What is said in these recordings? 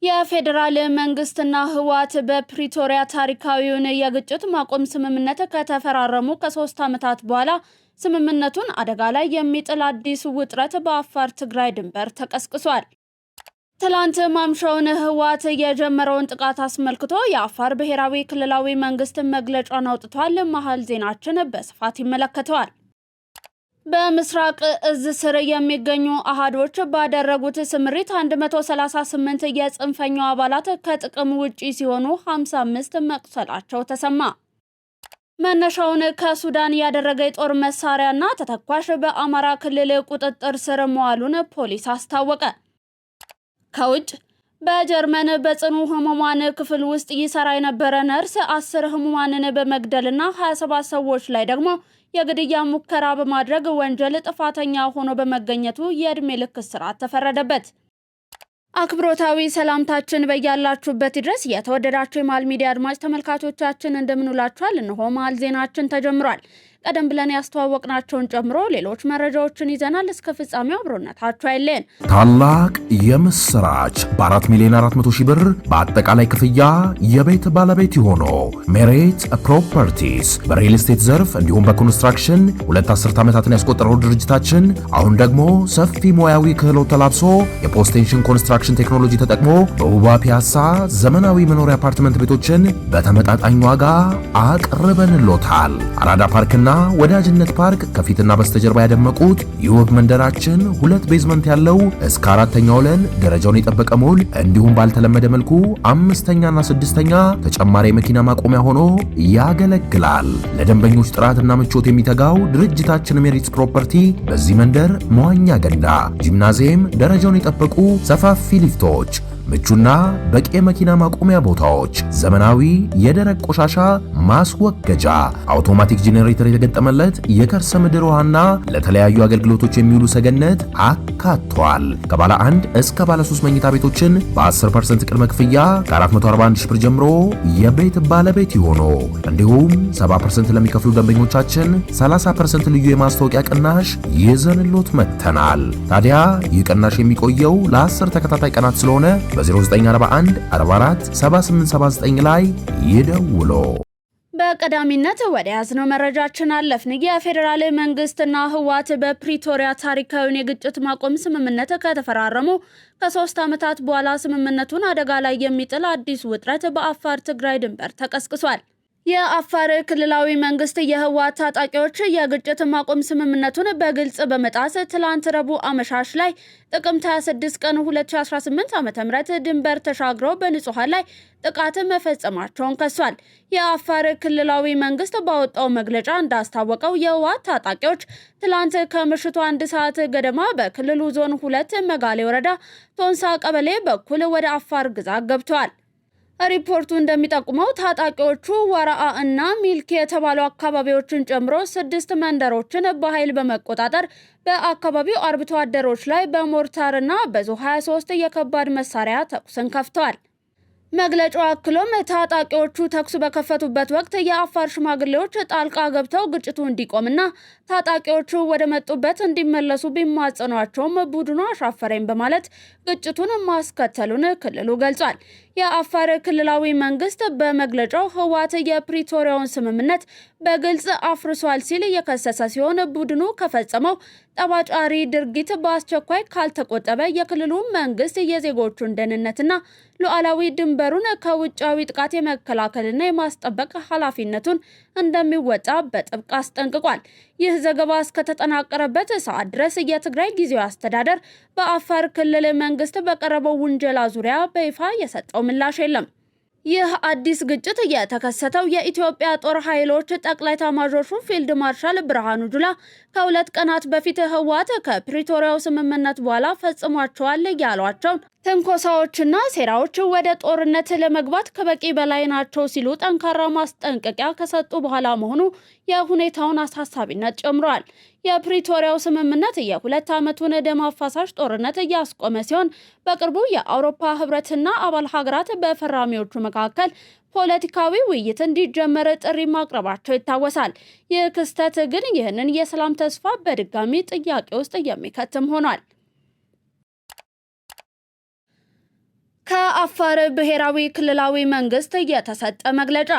የፌዴራል መንግስትና ህወሓት በፕሪቶሪያ ታሪካዊውን የግጭት ማቆም ስምምነት ከተፈራረሙ ከ3 ዓመታት በኋላ ስምምነቱን አደጋ ላይ የሚጥል አዲስ ውጥረት በአፋር ትግራይ ድንበር ተቀስቅሷል። ትላንት ማምሻውን ህወሓት የጀመረውን ጥቃት አስመልክቶ የአፋር ብሔራዊ ክልላዊ መንግስት መግለጫን አውጥቷል። መሃል ዜናችን በስፋት ይመለከተዋል። በምስራቅ እዝ ስር የሚገኙ አሃዶች ባደረጉት ስምሪት 138 የጽንፈኛው አባላት ከጥቅም ውጪ ሲሆኑ 55 መቁሰላቸው ተሰማ። መነሻውን ከሱዳን ያደረገ የጦር መሳሪያና ተተኳሽ በአማራ ክልል ቁጥጥር ስር መዋሉን ፖሊስ አስታወቀ። ከውጭ በጀርመን በጽኑ ህሙማን ክፍል ውስጥ ይሰራ የነበረ ነርስ 10 ህሙማንን በመግደልና 27 ሰዎች ላይ ደግሞ የግድያ ሙከራ በማድረግ ወንጀል ጥፋተኛ ሆኖ በመገኘቱ የዕድሜ ልክ እስራት ተፈረደበት። አክብሮታዊ ሰላምታችን በያላችሁበት ድረስ የተወደዳችሁ የማል ሚዲያ አድማጭ ተመልካቾቻችን እንደምንውላችኋል። እነሆ ማል ዜናችን ተጀምሯል። ቀደም ብለን ያስተዋወቅናቸውን ጨምሮ ሌሎች መረጃዎችን ይዘናል። እስከ ፍጻሜው አብሮነታችሁ አይለየን። ታላቅ የምስራች በ4 ሚሊዮን 400 ሺህ ብር በአጠቃላይ ክፍያ የቤት ባለቤት የሆኑ ሜሪት ፕሮፐርቲስ በሪል ስቴት ዘርፍ እንዲሁም በኮንስትራክሽን 2 አስርት ዓመታትን ያስቆጠረው ድርጅታችን አሁን ደግሞ ሰፊ ሙያዊ ክህሎት ተላብሶ የፖስቴንሽን ኮንስትራክሽን ቴክኖሎጂ ተጠቅሞ በውባ ፒያሳ ዘመናዊ መኖሪያ አፓርትመንት ቤቶችን በተመጣጣኝ ዋጋ አቅርበንሎታል። አራዳ ፓርክና ወዳጅነት ፓርክ ከፊትና በስተጀርባ ያደመቁት የውብ መንደራችን 2 ቤዝመንት ያለው እስከ 4ኛ ወለል ደረጃውን የጠበቀ ሞል እንዲሁም ባልተለመደ መልኩ 5ኛና 6ኛ ተጨማሪ መኪና ማቆሚያ ሆኖ ያገለግላል። ለደንበኞች ጥራትና ምቾት የሚተጋው ድርጅታችን ሜሪትስ ፕሮፐርቲ በዚህ መንደር መዋኛ ገንዳ፣ ጂምናዚየም፣ ደረጃውን የጠበቁ ሰፋፊ ሊፍቶች፣ ምቹና በቂ መኪና ማቆሚያ ቦታዎች፣ ዘመናዊ የደረቅ ቆሻሻ ማስወገጃ፣ አውቶማቲክ ጄኔሬተር የተገጠመለት የከርሰ ምድር ውሃና ለተለያዩ አገልግሎቶች የሚውሉ ሰገነት አካቷል። ከባለ 1 እስከ ባለ 3 መኝታ ቤቶችን በ10% ቅድመ ክፍያ ከ441 ሺህ ብር ጀምሮ የቤት ባለቤት ይሆኑ። እንዲሁም 70% ለሚከፍሉ ደንበኞቻችን 30% ልዩ የማስታወቂያ ቅናሽ ይዘንሎት መጥተናል። ታዲያ ይህ ቅናሽ የሚቆየው ለ10 ተከታታይ ቀናት ስለሆነ በ0941 44 7879 ላይ ይደውሉ። በቀዳሚነት ወደ ያዝነው መረጃችን አለፍን። የፌዴራል መንግስትና ህወሓት በፕሪቶሪያ ታሪካዊውን የግጭት ማቆም ስምምነት ከተፈራረሙ ከ3 ዓመታት በኋላ ስምምነቱን አደጋ ላይ የሚጥል አዲስ ውጥረት በአፋር ትግራይ ድንበር ተቀስቅሷል። የአፋር ክልላዊ መንግስት የህወሓት ታጣቂዎች የግጭት ማቆም ስምምነቱን በግልጽ በመጣስ ትላንት ረቡዕ አመሻሽ ላይ ጥቅምት 26 ቀን 2018 ዓ.ም ድንበር ተሻግረው በንጹሃን ላይ ጥቃት መፈጸማቸውን ከሷል። የአፋር ክልላዊ መንግስት ባወጣው መግለጫ እንዳስታወቀው የህወሓት ታጣቂዎች ትላንት ከምሽቱ 1 ሰዓት ገደማ በክልሉ ዞን 2 መጋሌ ወረዳ ቶንሳ ቀበሌ በኩል ወደ አፋር ግዛት ገብተዋል። ሪፖርቱ እንደሚጠቁመው ታጣቂዎቹ ወራአ እና ሚልክ የተባሉ አካባቢዎችን ጨምሮ 6 መንደሮችን በኃይል በመቆጣጠር በአካባቢው አርብቶ አደሮች ላይ በሞርታርና በዙ 23 የከባድ መሳሪያ ተኩስን ከፍተዋል። መግለጫው አክሎም ታጣቂዎቹ ተኩስ በከፈቱበት ወቅት የአፋር ሽማግሌዎች ጣልቃ ገብተው ግጭቱ እንዲቆምና ታጣቂዎቹ ወደ መጡበት እንዲመለሱ ቢማጸኗቸውም ቡድኑ አሻፈረኝ በማለት ግጭቱን ማስከተሉን ክልሉ ገልጿል። የአፋር ክልላዊ መንግስት በመግለጫው ህወሓት የፕሪቶሪያውን ስምምነት በግልጽ አፍርሷል ሲል የከሰሰ ሲሆን ቡድኑ ከፈጸመው ጠባጫሪ ድርጊት በአስቸኳይ ካልተቆጠበ የክልሉ መንግስት የዜጎቹን ደህንነትና ሉዓላዊ ድንበሩን ከውጫዊ ጥቃት የመከላከልና የማስጠበቅ ኃላፊነቱን እንደሚወጣ በጥብቅ አስጠንቅቋል። ይህ ዘገባ እስከተጠናቀረበት ሰዓት ድረስ የትግራይ ጊዜያዊ አስተዳደር በአፋር ክልል መንግስት በቀረበው ውንጀላ ዙሪያ በይፋ የሰጠው ምላሽ የለም። ይህ አዲስ ግጭት የተከሰተው የኢትዮጵያ ጦር ኃይሎች ጠቅላይ ኤታማዦር ሹም ፊልድ ማርሻል ብርሃኑ ጁላ ከ2 ቀናት በፊት ህወሓት ከፕሪቶሪያው ስምምነት በኋላ ፈጽሟቸዋል ያሏቸውን ትንኮሳዎችና ሴራዎች ወደ ጦርነት ለመግባት ከበቂ በላይ ናቸው ሲሉ ጠንካራ ማስጠንቀቂያ ከሰጡ በኋላ መሆኑ የሁኔታውን አሳሳቢነት ጨምሯል። የፕሪቶሪያው ስምምነት የ2 ዓመቱን ደም አፋሳሽ ጦርነት እያስቆመ ሲሆን በቅርቡ የአውሮፓ ህብረትና አባል ሀገራት በፈራሚዎቹ መካከል ፖለቲካዊ ውይይት እንዲጀመር ጥሪ ማቅረባቸው ይታወሳል። ይህ ክስተት ግን ይህንን የሰላም ተስፋ በድጋሚ ጥያቄ ውስጥ የሚከትም ሆኗል። ከአፋር ብሔራዊ ክልላዊ መንግስት የተሰጠ መግለጫ።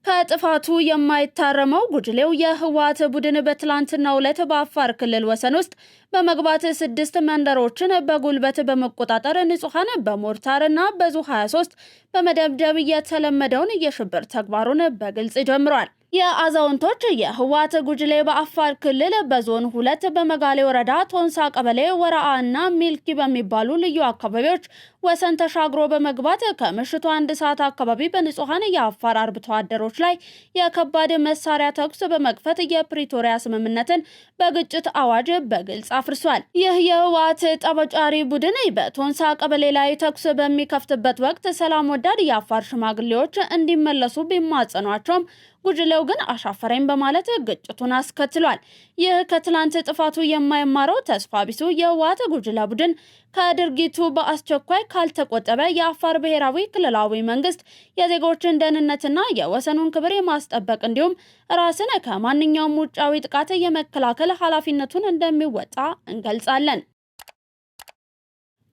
ከጥፋቱ የማይታረመው ጉጅሌው የህወሓት ቡድን በትላንትናው ዕለት በአፋር ክልል ወሰን ውስጥ በመግባት 6 መንደሮችን በጉልበት በመቆጣጠር ንጹሃን በሞርታርና በዙ 23 በመደብደብ የተለመደውን የሽብር ተግባሩን በግልጽ ጀምሯል። የአዛውንቶች የህወሓት ጉጅሌ በአፋር ክልል በዞን 2 በመጋሌ ወረዳ ቶንሳ ቀበሌ ወራአ እና ሚልኪ በሚባሉ ልዩ አካባቢዎች ወሰን ተሻግሮ በመግባት ከምሽቱ 1 ሰዓት አካባቢ በንጹሃን የአፋር አርብቶ አደሮች ላይ የከባድ መሳሪያ ተኩስ በመክፈት የፕሪቶሪያ ስምምነትን በግጭት አዋጅ በግልጽ አፍርሷል። ይህ የህወሓት ጠበጫሪ ቡድን በቶንሳ ቀበሌ ላይ ተኩስ በሚከፍትበት ወቅት ሰላም ወዳድ የአፋር ሽማግሌዎች እንዲመለሱ ቢማጸኗቸውም ጉጅሌው ግን አሻፈረኝ በማለት ግጭቱን አስከትሏል። ይህ ከትላንት ጥፋቱ የማይማረው ተስፋ ቢሱ የህወሓት ጉጅለ ቡድን ከድርጊቱ በአስቸኳይ ካልተቆጠበ የአፋር ብሔራዊ ክልላዊ መንግስት የዜጎችን ደህንነትና የወሰኑን ክብር የማስጠበቅ እንዲሁም ራስን ከማንኛውም ውጫዊ ጥቃት የመከላከል ኃላፊነቱን እንደሚወጣ እንገልጻለን።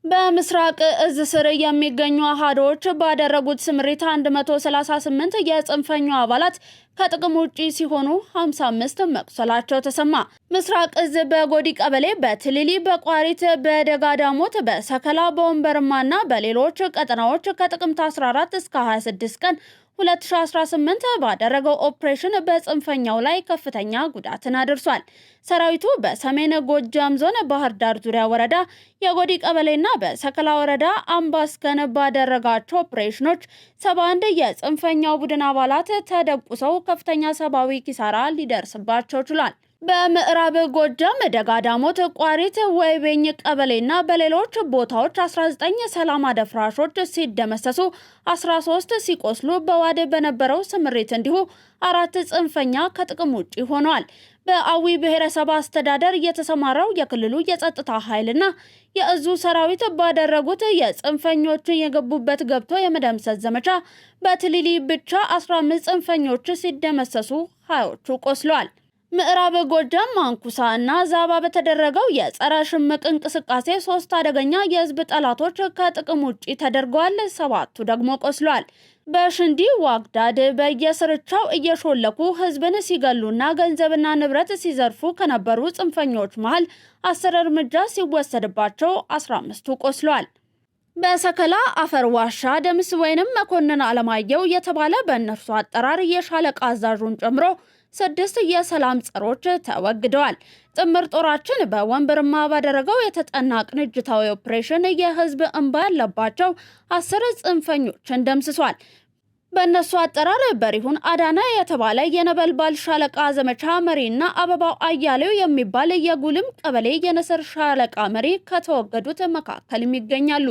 በምስራቅ እዝ ስር የሚገኙ አሃዶች ባደረጉት ስምሪት 138 የጽንፈኛው አባላት ከጥቅም ውጪ ሲሆኑ 55 መቁሰላቸው ተሰማ። ምስራቅ እዝ በጎዲ ቀበሌ፣ በትሊሊ፣ በቋሪት፣ በደጋዳሞት፣ በሰከላ፣ በወንበርማና በሌሎች ቀጠናዎች ከጥቅምት 14 እስከ 26 ቀን 2018 ባደረገው ኦፕሬሽን በጽንፈኛው ላይ ከፍተኛ ጉዳትን አድርሷል። ሰራዊቱ በሰሜን ጎጃም ዞን ባህር ዳር ዙሪያ ወረዳ የጎዲ ቀበሌና በሰከላ ወረዳ አምባስከን ባደረጋቸው ኦፕሬሽኖች 71 የጽንፈኛው ቡድን አባላት ተደቁሰው ከፍተኛ ሰብአዊ ኪሳራ ሊደርስባቸው ችሏል። በምዕራብ ጎጃም ደጋዳሞት፣ ቋሪት፣ ወይቤኝ ቀበሌና በሌሎች ቦታዎች 19 ሰላም አደፍራሾች ሲደመሰሱ 13 ሲቆስሉ በዋድ በነበረው ስምሪት እንዲሁ 4 ጽንፈኛ ከጥቅም ውጪ ሆነዋል። በአዊ ብሔረሰብ አስተዳደር የተሰማራው የክልሉ የጸጥታ ኃይልና የእዙ ሰራዊት ባደረጉት የጽንፈኞችን የገቡበት ገብቶ የመደምሰስ ዘመቻ በትሊሊ ብቻ 15 ጽንፈኞች ሲደመሰሱ 20ዎቹ ቆስለዋል። ምዕራብ ጎጃም ማንኩሳ እና ዛባ በተደረገው የጸረ ሽምቅ እንቅስቃሴ 3 አደገኛ የህዝብ ጠላቶች ከጥቅም ውጪ ተደርገዋል። 7ቱ ደግሞ ቆስለዋል። በሽንዲ ዋግዳድ በየስርቻው እየሾለኩ ህዝብን ሲገሉና ገንዘብና ንብረት ሲዘርፉ ከነበሩ ጽንፈኞች መሃል 10 እርምጃ ሲወሰድባቸው 15ቱ ቆስለዋል። በሰከላ አፈር ዋሻ ደምስ ወይንም መኮንን አለማየሁ የተባለ በእነርሱ አጠራር የሻለቃ አዛዡን ጨምሮ 6 የሰላም ጸሮች ተወግደዋል። ጥምር ጦራችን በወንበርማ ባደረገው የተጠና ቅንጅታዊ ኦፕሬሽን የህዝብ እንባ ያለባቸው 10 ጽንፈኞችን ደምስሷል። በእነሱ አጠራር በሪሁን አዳና የተባለ የነበልባል ሻለቃ ዘመቻ መሪና አበባው አያሌው የሚባል የጉልም ቀበሌ የነስር ሻለቃ መሪ ከተወገዱት መካከል ይገኛሉ።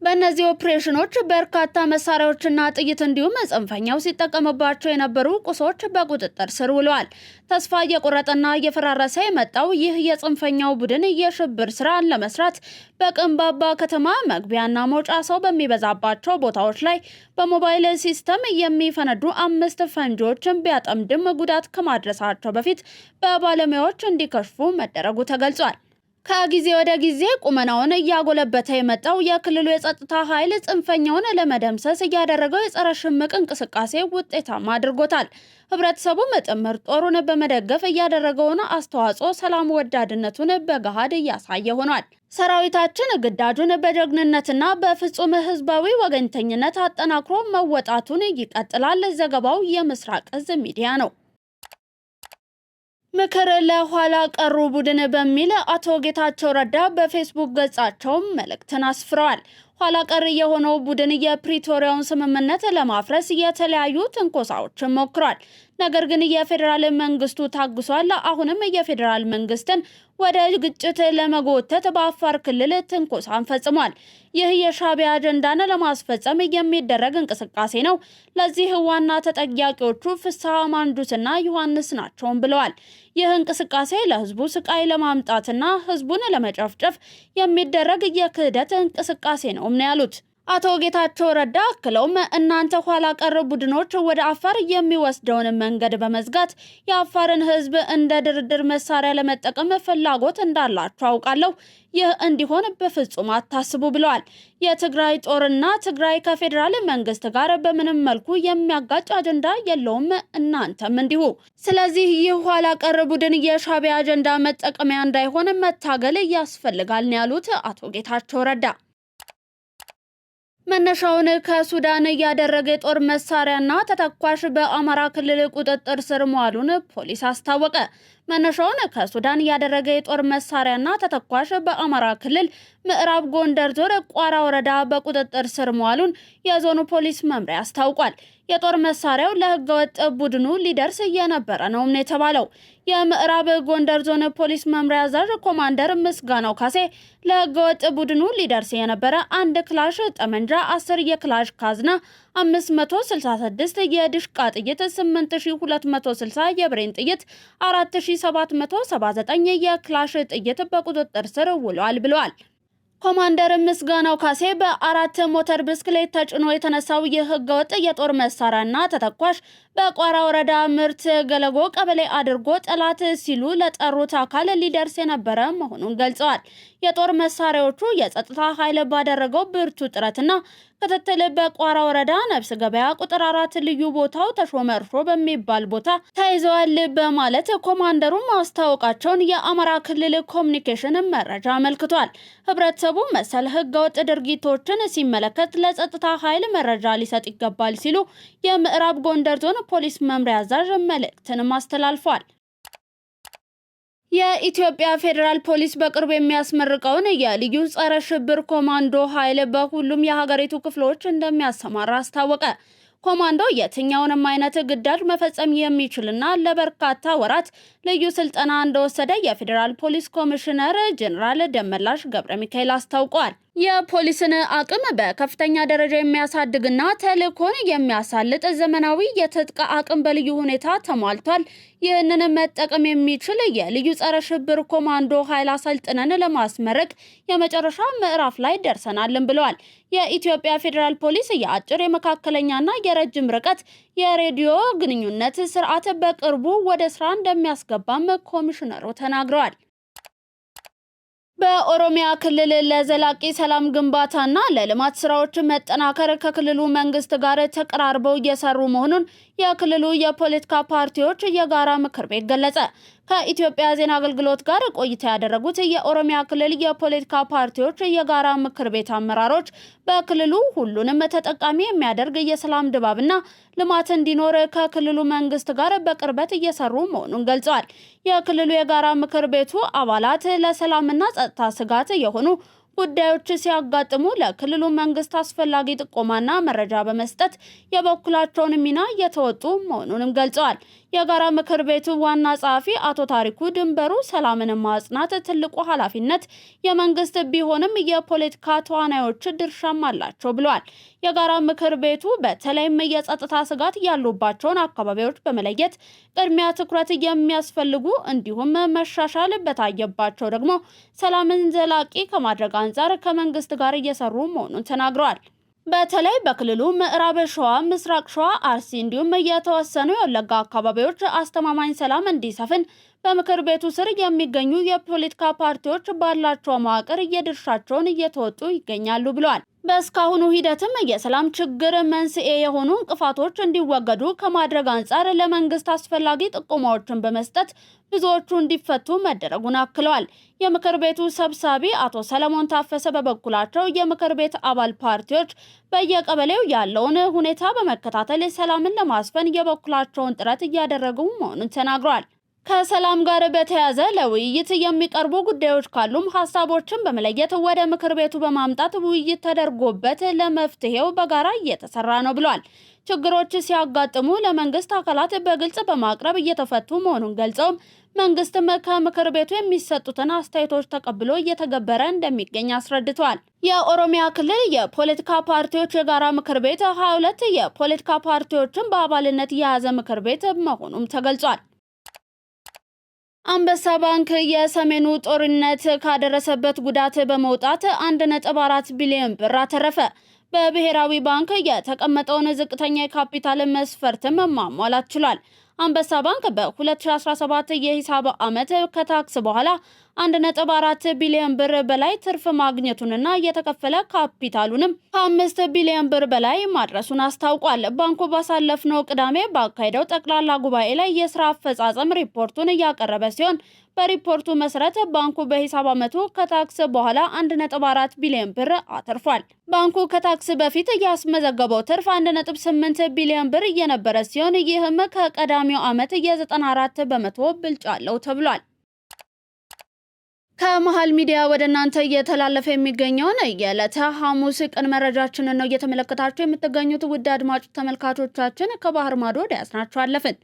በእነዚህ ኦፕሬሽኖች በርካታ መሳሪያዎችና ጥይት እንዲሁም ጽንፈኛው ሲጠቀምባቸው የነበሩ ቁሶች በቁጥጥር ስር ውለዋል። ተስፋ እየቆረጠና እየፈራረሰ የመጣው ይህ የጽንፈኛው ቡድን የሽብር ስራን ለመስራት በቅንባባ ከተማ መግቢያና መውጫ ሰው በሚበዛባቸው ቦታዎች ላይ በሞባይል ሲስተም የሚፈነዱ 5 ፈንጂዎችን ቢያጠምድም ጉዳት ከማድረሳቸው በፊት በባለሙያዎች እንዲከሽፉ መደረጉ ተገልጿል። ከጊዜ ወደ ጊዜ ቁመናውን እያጎለበተ የመጣው የክልሉ የጸጥታ ኃይል ጽንፈኛውን ለመደምሰስ እያደረገው የጸረ ሽምቅ እንቅስቃሴ ውጤታማ አድርጎታል። ህብረተሰቡም ጥምር ጦሩን በመደገፍ እያደረገውን አስተዋጽኦ ሰላም ወዳድነቱን በገሃድ እያሳየ ሆኗል። ሰራዊታችን ግዳጁን በጀግንነትና በፍጹም ህዝባዊ ወገንተኝነት አጠናክሮ መወጣቱን ይቀጥላል። ዘገባው የምስራቅ እዝ ሚዲያ ነው። ምክር ለኋላ ቀሩ ቡድን በሚል አቶ ጌታቸው ረዳ በፌስቡክ ገጻቸው መልእክትን አስፍረዋል። ኋላ ቀር የሆነው ቡድን የፕሪቶሪያውን ስምምነት ለማፍረስ የተለያዩ ትንኮሳዎችን ሞክሯል። ነገር ግን የፌዴራል መንግስቱ ታግሷል። አሁንም የፌዴራል መንግስትን ወደ ግጭት ለመጎተት በአፋር ክልል ትንኮሳን ፈጽሟል። ይህ የሻዕቢያ አጀንዳን ለማስፈጸም የሚደረግ እንቅስቃሴ ነው። ለዚህ ዋና ተጠያቂዎቹ ፍስሐ ማንጁስና ዮሐንስ ናቸው ብለዋል። ይህ እንቅስቃሴ ለህዝቡ ስቃይ ለማምጣትና ህዝቡን ለመጨፍጨፍ የሚደረግ የክህደት እንቅስቃሴ ነው ያሉት አቶ ጌታቸው ረዳ አክለውም እናንተ ኋላ ቀር ቡድኖች ወደ አፋር የሚወስደውን መንገድ በመዝጋት የአፋርን ሕዝብ እንደ ድርድር መሳሪያ ለመጠቀም ፍላጎት እንዳላችሁ አውቃለሁ። ይህ እንዲሆን በፍጹም አታስቡ ብለዋል። የትግራይ ጦርና ትግራይ ከፌዴራል መንግስት ጋር በምንም መልኩ የሚያጋጭ አጀንዳ የለውም፣ እናንተም እንዲሁ። ስለዚህ ይህ ኋላ ቀር ቡድን የሻዕቢያ አጀንዳ መጠቀሚያ እንዳይሆን መታገል ያስፈልጋል ነው ያሉት አቶ ጌታቸው ረዳ። መነሻውን ከሱዳን ያደረገ የጦር መሳሪያና ተተኳሽ በአማራ ክልል ቁጥጥር ስር መዋሉን ፖሊስ አስታወቀ። መነሻውን ከሱዳን ያደረገ የጦር መሳሪያና ተተኳሽ በአማራ ክልል ምዕራብ ጎንደር ዞን ቋራ ወረዳ በቁጥጥር ስር መዋሉን የዞኑ ፖሊስ መምሪያ አስታውቋል። የጦር መሳሪያው ለህገወጥ ቡድኑ ሊደርስ የነበረ ነው የተባለው። የምዕራብ ጎንደር ዞን ፖሊስ መምሪያ አዛዥ ኮማንደር ምስጋናው ካሴ ለህገወጥ ቡድኑ ሊደርስ የነበረ አንድ ክላሽ ጠመንጃ፣ 10 የክላሽ ካዝና፣ 566 የድሽቃ ጥይት፣ 8260 የብሬን ጥይት፣ 4779 የክላሽ ጥይት በቁጥጥር ስር ውሏል ብለዋል። ኮማንደር ምስጋናው ካሴ በ4 ሞተር ብስክሌት ተጭኖ የተነሳው ይህ ህገወጥ የጦር መሳሪያና ተተኳሽ በቋራ ወረዳ ምርት ገለጎ ቀበሌ አድርጎ ጠላት ሲሉ ለጠሩት አካል ሊደርስ የነበረ መሆኑን ገልጸዋል። የጦር መሳሪያዎቹ የጸጥታ ኃይል ባደረገው ብርቱ ጥረትና ክትትል በቋራ ወረዳ ነፍስ ገበያ ቁጥር 4 ልዩ ቦታው ተሾመ እርሾ በሚባል ቦታ ተይዘዋል በማለት ኮማንደሩ ማስታወቃቸውን የአማራ ክልል ኮሚኒኬሽን መረጃ አመልክቷል። ህብረተሰቡ መሰል ህገወጥ ድርጊቶችን ሲመለከት ለጸጥታ ኃይል መረጃ ሊሰጥ ይገባል ሲሉ የምዕራብ ጎንደር ዞን ፖሊስ መምሪያ አዛዥ መልእክትን አስተላልፏል። የኢትዮጵያ ፌዴራል ፖሊስ በቅርቡ የሚያስመርቀውን የልዩ ጸረ ሽብር ኮማንዶ ኃይል በሁሉም የሀገሪቱ ክፍሎች እንደሚያሰማራ አስታወቀ። ኮማንዶ የትኛውንም አይነት ግዳጅ መፈጸም የሚችልና ለበርካታ ወራት ልዩ ስልጠና እንደወሰደ የፌዴራል ፖሊስ ኮሚሽነር ጀነራል ደመላሽ ገብረ ሚካኤል አስታውቀዋል። የፖሊስን አቅም በከፍተኛ ደረጃ የሚያሳድግና ተልዕኮን የሚያሳልጥ ዘመናዊ የትጥቅ አቅም በልዩ ሁኔታ ተሟልቷል። ይህንን መጠቀም የሚችል የልዩ ጸረ ሽብር ኮማንዶ ኃይል አሰልጥነን ለማስመረቅ የመጨረሻ ምዕራፍ ላይ ደርሰናልን ብለዋል። የኢትዮጵያ ፌዴራል ፖሊስ የአጭር የመካከለኛና የረጅም ርቀት የሬዲዮ ግንኙነት ስርዓት በቅርቡ ወደ ስራ እንደሚያስገባም ኮሚሽነሩ ተናግረዋል። በኦሮሚያ ክልል ለዘላቂ ሰላም ግንባታና ለልማት ስራዎች መጠናከር ከክልሉ መንግስት ጋር ተቀራርበው እየሰሩ መሆኑን የክልሉ የፖለቲካ ፓርቲዎች የጋራ ምክር ቤት ገለጸ። ከኢትዮጵያ ዜና አገልግሎት ጋር ቆይታ ያደረጉት የኦሮሚያ ክልል የፖለቲካ ፓርቲዎች የጋራ ምክር ቤት አመራሮች በክልሉ ሁሉንም ተጠቃሚ የሚያደርግ የሰላም ድባብና ልማት እንዲኖር ከክልሉ መንግስት ጋር በቅርበት እየሰሩ መሆኑን ገልጸዋል። የክልሉ የጋራ ምክር ቤቱ አባላት ለሰላምና ጸጥታ ስጋት የሆኑ ጉዳዮች ሲያጋጥሙ ለክልሉ መንግስት አስፈላጊ ጥቆማና መረጃ በመስጠት የበኩላቸውን ሚና እየተወጡ መሆኑንም ገልጸዋል። የጋራ ምክር ቤቱ ዋና ጸሐፊ አቶ ታሪኩ ድንበሩ ሰላምን ማጽናት ትልቁ ኃላፊነት የመንግስት ቢሆንም የፖለቲካ ተዋናዮች ድርሻም አላቸው ብለዋል። የጋራ ምክር ቤቱ በተለይም የጸጥታ ስጋት ያሉባቸውን አካባቢዎች በመለየት ቅድሚያ ትኩረት የሚያስፈልጉ እንዲሁም መሻሻል በታየባቸው ደግሞ ሰላምን ዘላቂ ከማድረግ አንጻር ከመንግስት ጋር እየሰሩ መሆኑን ተናግረዋል። በተለይ በክልሉ ምዕራብ ሸዋ፣ ምስራቅ ሸዋ፣ አርሲ እንዲሁም የተወሰኑ የወለጋ አካባቢዎች አስተማማኝ ሰላም እንዲሰፍን በምክር ቤቱ ስር የሚገኙ የፖለቲካ ፓርቲዎች ባላቸው መዋቅር የድርሻቸውን እየተወጡ ይገኛሉ ብለዋል። በእስካሁኑ ሂደትም የሰላም ችግር መንስኤ የሆኑ እንቅፋቶች እንዲወገዱ ከማድረግ አንጻር ለመንግስት አስፈላጊ ጥቆማዎችን በመስጠት ብዙዎቹ እንዲፈቱ መደረጉን አክለዋል። የምክር ቤቱ ሰብሳቢ አቶ ሰለሞን ታፈሰ በበኩላቸው የምክር ቤት አባል ፓርቲዎች በየቀበሌው ያለውን ሁኔታ በመከታተል ሰላምን ለማስፈን የበኩላቸውን ጥረት እያደረጉ መሆኑን ተናግረዋል። ከሰላም ጋር በተያያዘ ለውይይት የሚቀርቡ ጉዳዮች ካሉም ሀሳቦችን በመለየት ወደ ምክር ቤቱ በማምጣት ውይይት ተደርጎበት ለመፍትሄው በጋራ እየተሰራ ነው ብሏል። ችግሮች ሲያጋጥሙ ለመንግስት አካላት በግልጽ በማቅረብ እየተፈቱ መሆኑን ገልጸው መንግስትም ከምክር ቤቱ የሚሰጡትን አስተያየቶች ተቀብሎ እየተገበረ እንደሚገኝ አስረድተዋል። የኦሮሚያ ክልል የፖለቲካ ፓርቲዎች የጋራ ምክር ቤት 22 የፖለቲካ ፓርቲዎችን በአባልነት የያዘ ምክር ቤት መሆኑም ተገልጿል። አንበሳ ባንክ የሰሜኑ ጦርነት ካደረሰበት ጉዳት በመውጣት 1.4 ቢሊዮን ብር አተረፈ። በብሔራዊ ባንክ የተቀመጠውን ዝቅተኛ የካፒታል መስፈርትም ማሟላት ችሏል። አንበሳ ባንክ በ2017 የሂሳብ ዓመት ከታክስ በኋላ 1.4 ቢሊዮን ብር በላይ ትርፍ ማግኘቱንና የተከፈለ ካፒታሉንም ከ5 ቢሊዮን ብር በላይ ማድረሱን አስታውቋል። ባንኩ ባሳለፍነው ቅዳሜ ባካሄደው ጠቅላላ ጉባኤ ላይ የስራ አፈጻጸም ሪፖርቱን እያቀረበ ሲሆን በሪፖርቱ መሰረት ባንኩ በሂሳብ ዓመቱ ከታክስ በኋላ 1.4 ቢሊዮን ብር አትርፏል። ባንኩ ከታክስ በፊት ያስመዘገበው ትርፍ 1.8 ቢሊዮን ብር የነበረ ሲሆን ይህም ከቀዳሚው ዓመት የ94 በመቶ ብልጫ አለው ተብሏል። ከመሃል ሚዲያ ወደ እናንተ እየተላለፈ የሚገኘውን የዕለተ ሐሙስ ቀን መረጃችንን ነው እየተመለከታችሁ የምትገኙት። ውድ አድማጭ ተመልካቾቻችን ከባህር ማዶ ወደ ያስናችሁ አለፍን።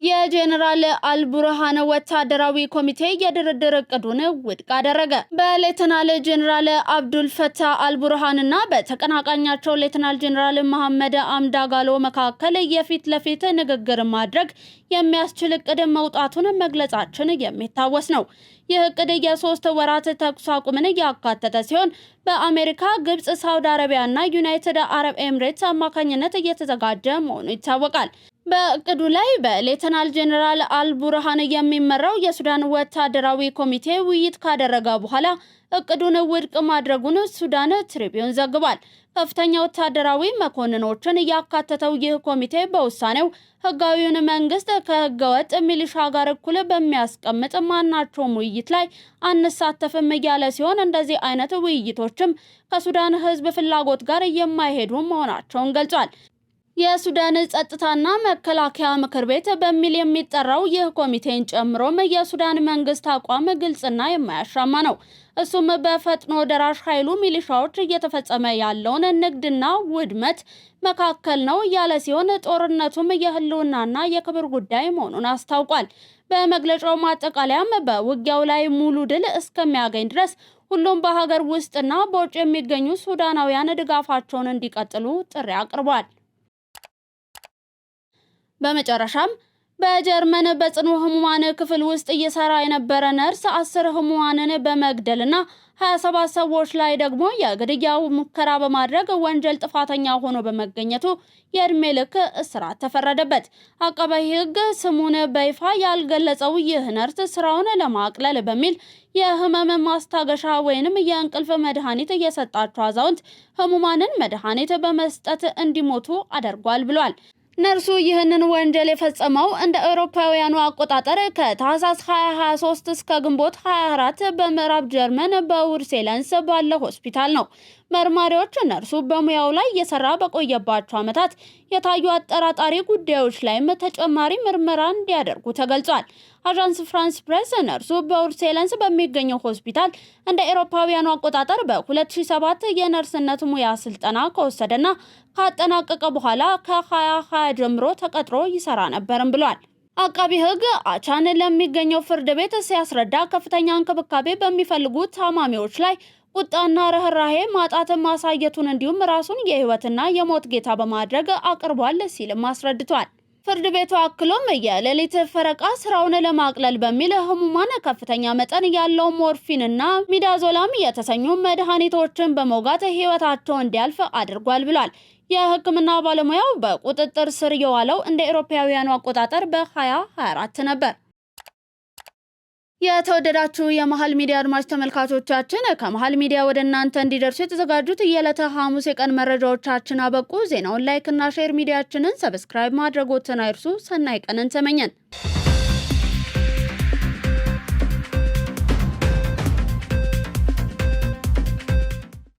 የጄኔራል አልቡርሃን ወታደራዊ ኮሚቴ የድርድር እቅዱን ውድቅ አደረገ። በሌተናል ጄኔራል አብዱል ፈታህ አልቡርሃንና በተቀናቃኛቸው ሌተናል ጄኔራል መሐመድ አምዳጋሎ መካከል የፊት ለፊት ንግግር ማድረግ የሚያስችል እቅድ መውጣቱን መግለጻችን የሚታወስ ነው። ይህ እቅድ የ3 ወራት ተኩስ አቁምን ያካተተ ሲሆን በአሜሪካ፣ ግብጽ፣ ሳውዲ አረቢያ እና ዩናይትድ አረብ ኤምሬትስ አማካኝነት እየተዘጋጀ መሆኑ ይታወቃል። በእቅዱ ላይ በሌተናል ጄኔራል አልቡርሃን የሚመራው የሱዳን ወታደራዊ ኮሚቴ ውይይት ካደረገ በኋላ እቅዱን ውድቅ ማድረጉን ሱዳን ትሪቢዩን ዘግቧል። ከፍተኛ ወታደራዊ መኮንኖችን ያካተተው ይህ ኮሚቴ በውሳኔው ህጋዊውን መንግስት ከህገወጥ ሚሊሻ ጋር እኩል በሚያስቀምጥ ማናቸውም ውይይት ላይ አንሳተፍም እያለ ሲሆን እንደዚህ አይነት ውይይቶችም ከሱዳን ህዝብ ፍላጎት ጋር የማይሄዱ መሆናቸውን ገልጿል። የሱዳን ጸጥታና መከላከያ ምክር ቤት በሚል የሚጠራው ይህ ኮሚቴን ጨምሮም የሱዳን መንግስት አቋም ግልጽና የማያሻማ ነው። እሱም በፈጥኖ ደራሽ ኃይሉ ሚሊሻዎች እየተፈጸመ ያለውን ንግድና ውድመት መካከል ነው ያለ ሲሆን ጦርነቱም የህልውናና የክብር ጉዳይ መሆኑን አስታውቋል። በመግለጫው ማጠቃለያም በውጊያው ላይ ሙሉ ድል እስከሚያገኝ ድረስ ሁሉም በሀገር ውስጥና በውጭ የሚገኙ ሱዳናውያን ድጋፋቸውን እንዲቀጥሉ ጥሪ አቅርቧል። በመጨረሻም በጀርመን በጽኑ ህሙማን ክፍል ውስጥ እየሰራ የነበረ ነርስ 10 ህሙማንን በመግደልና 27 ሰዎች ላይ ደግሞ የግድያው ሙከራ በማድረግ ወንጀል ጥፋተኛ ሆኖ በመገኘቱ የእድሜ ልክ እስራት ተፈረደበት። አቃቤ ሕግ ስሙን በይፋ ያልገለጸው ይህ ነርስ ስራውን ለማቅለል በሚል የህመም ማስታገሻ ወይንም የእንቅልፍ መድኃኒት እየሰጣቸው አዛውንት ህሙማንን መድኃኒት በመስጠት እንዲሞቱ አድርጓል ብሏል። ነርሱ ይህንን ወንጀል የፈጸመው እንደ አውሮፓውያኑ አቆጣጠር ከታህሳስ 2023 እስከ ግንቦት 24 በምዕራብ ጀርመን በውርሴለንስ ባለ ሆስፒታል ነው። መርማሪዎች ነርሱ በሙያው ላይ የሰራ በቆየባቸው ዓመታት የታዩ አጠራጣሪ ጉዳዮች ላይም ተጨማሪ ምርመራ እንዲያደርጉ ተገልጿል። አዣንስ ፍራንስ ፕሬስ ነርሱ በውርሴለንስ በሚገኘው ሆስፒታል እንደ አውሮፓውያኑ አቆጣጠር በ2007 የነርስነት ሙያ ስልጠና ከወሰደና ካጠናቀቀ በኋላ ከ2020 ጀምሮ ተቀጥሮ ይሰራ ነበርም ብሏል። አቃቢ ሕግ አቻን ለሚገኘው ፍርድ ቤት ሲያስረዳ ከፍተኛ እንክብካቤ በሚፈልጉ ታማሚዎች ላይ ቁጣና ርህራሄ ማጣት ማሳየቱን እንዲሁም ራሱን የህይወትና የሞት ጌታ በማድረግ አቅርቧል ሲልም አስረድቷል። ፍርድ ቤቱ አክሎም የሌሊት ፈረቃ ስራውን ለማቅለል በሚል ህሙማን ከፍተኛ መጠን ያለው ሞርፊንና ሚዳዞላም የተሰኙ መድኃኒቶችን በመውጋት ህይወታቸው እንዲያልፍ አድርጓል ብሏል። የህክምና ባለሙያው በቁጥጥር ስር የዋለው እንደ አውሮፓውያኑ አቆጣጠር በ2024 ነበር። የተወደዳችሁ የመሃል ሚዲያ አድማጭ ተመልካቾቻችን ከመሃል ሚዲያ ወደ እናንተ እንዲደርሱ የተዘጋጁት የዕለተ ሐሙስ የቀን መረጃዎቻችን አበቁ። ዜናውን ላይክ እና ሼር፣ ሚዲያችንን ሰብስክራይብ ማድረጎትን አይርሱ። ሰናይ ቀንን ተመኘን።